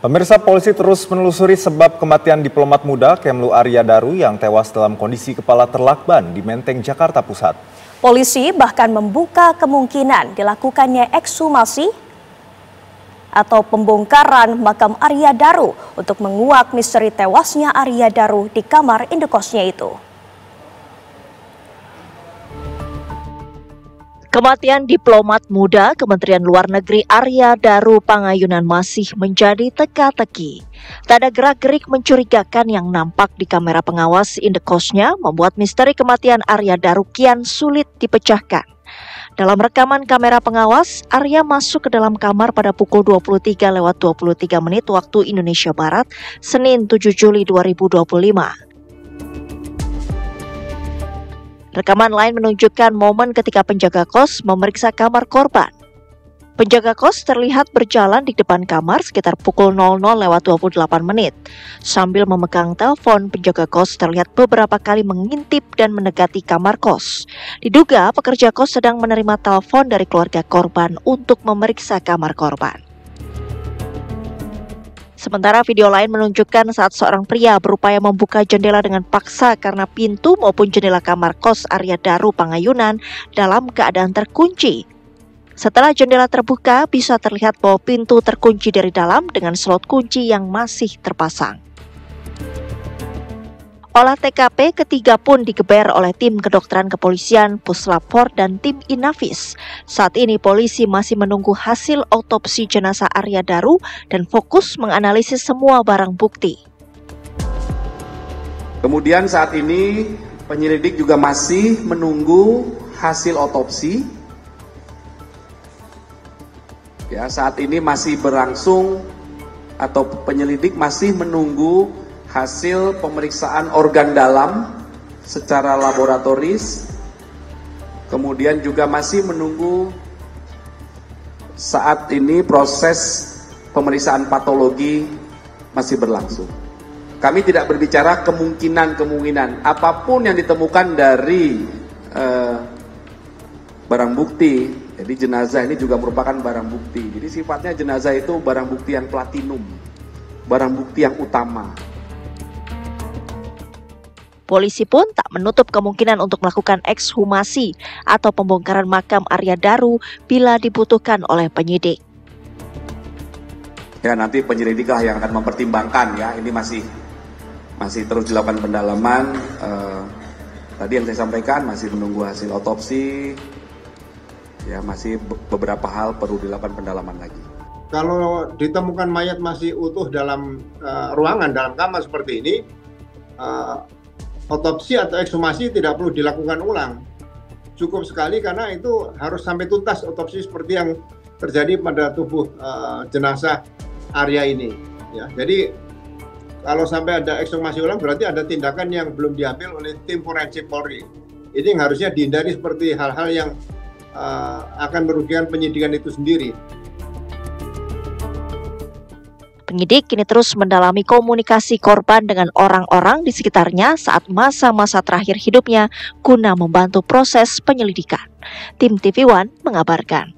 Pemirsa, polisi terus menelusuri sebab kematian diplomat muda Kemlu Arya Daru yang tewas dalam kondisi kepala terlakban di Menteng, Jakarta Pusat. Polisi bahkan membuka kemungkinan dilakukannya ekshumasi atau pembongkaran makam Arya Daru untuk menguak misteri tewasnya Arya Daru di kamar indekosnya itu. Kematian diplomat muda Kementerian Luar Negeri Arya Daru Pangayunan masih menjadi teka-teki. Tak ada gerak-gerik mencurigakan yang nampak di kamera pengawas indekosnya membuat misteri kematian Arya Daru kian sulit dipecahkan. Dalam rekaman kamera pengawas, Arya masuk ke dalam kamar pada pukul 23:23 waktu Indonesia Barat, Senin 7 Juli 2025. Rekaman lain menunjukkan momen ketika penjaga kos memeriksa kamar korban. Penjaga kos terlihat berjalan di depan kamar sekitar pukul 00:28. Sambil memegang telepon, penjaga kos terlihat beberapa kali mengintip dan mendekati kamar kos. Diduga pekerja kos sedang menerima telepon dari keluarga korban untuk memeriksa kamar korban. Sementara video lain menunjukkan saat seorang pria berupaya membuka jendela dengan paksa karena pintu maupun jendela kamar kos Arya Daru Pangayunan dalam keadaan terkunci. Setelah jendela terbuka, bisa terlihat bahwa pintu terkunci dari dalam dengan slot kunci yang masih terpasang. Olah TKP ketiga pun digeber oleh tim kedokteran kepolisian, Puslap 4 dan tim Inavis. Saat ini polisi masih menunggu hasil autopsi jenazah Arya Daru dan fokus menganalisis semua barang bukti. Kemudian saat ini penyelidik juga masih menunggu hasil autopsi. Ya, saat ini masih berlangsung atau penyelidik masih menunggu hasil pemeriksaan organ dalam secara laboratoris, kemudian juga masih menunggu saat ini proses pemeriksaan patologi masih berlangsung. Kami tidak berbicara kemungkinan apapun yang ditemukan dari barang bukti. Jadi jenazah ini juga merupakan barang bukti. Jadi sifatnya jenazah itu barang bukti yang platinum, barang bukti yang utama. Polisi pun tak menutup kemungkinan untuk melakukan ekshumasi atau pembongkaran makam Arya Daru bila dibutuhkan oleh penyidik. Ya, nanti penyelidiklah yang akan mempertimbangkan ya. Ini masih terus dilakukan pendalaman. Tadi yang saya sampaikan masih menunggu hasil otopsi. Ya, masih beberapa hal perlu dilakukan pendalaman lagi. Kalau ditemukan mayat masih utuh dalam ruangan, dalam kamar seperti ini, otopsi atau ekshumasi tidak perlu dilakukan ulang. Cukup sekali karena itu harus sampai tuntas otopsi seperti yang terjadi pada tubuh jenazah Arya ini. Ya, jadi kalau sampai ada ekshumasi ulang berarti ada tindakan yang belum diambil oleh tim forensik Polri. Ini yang harusnya dihindari seperti hal-hal yang akan merugikan penyidikan itu sendiri. Penyidik kini terus mendalami komunikasi korban dengan orang-orang di sekitarnya saat masa-masa terakhir hidupnya guna membantu proses penyelidikan. Tim TV One mengabarkan.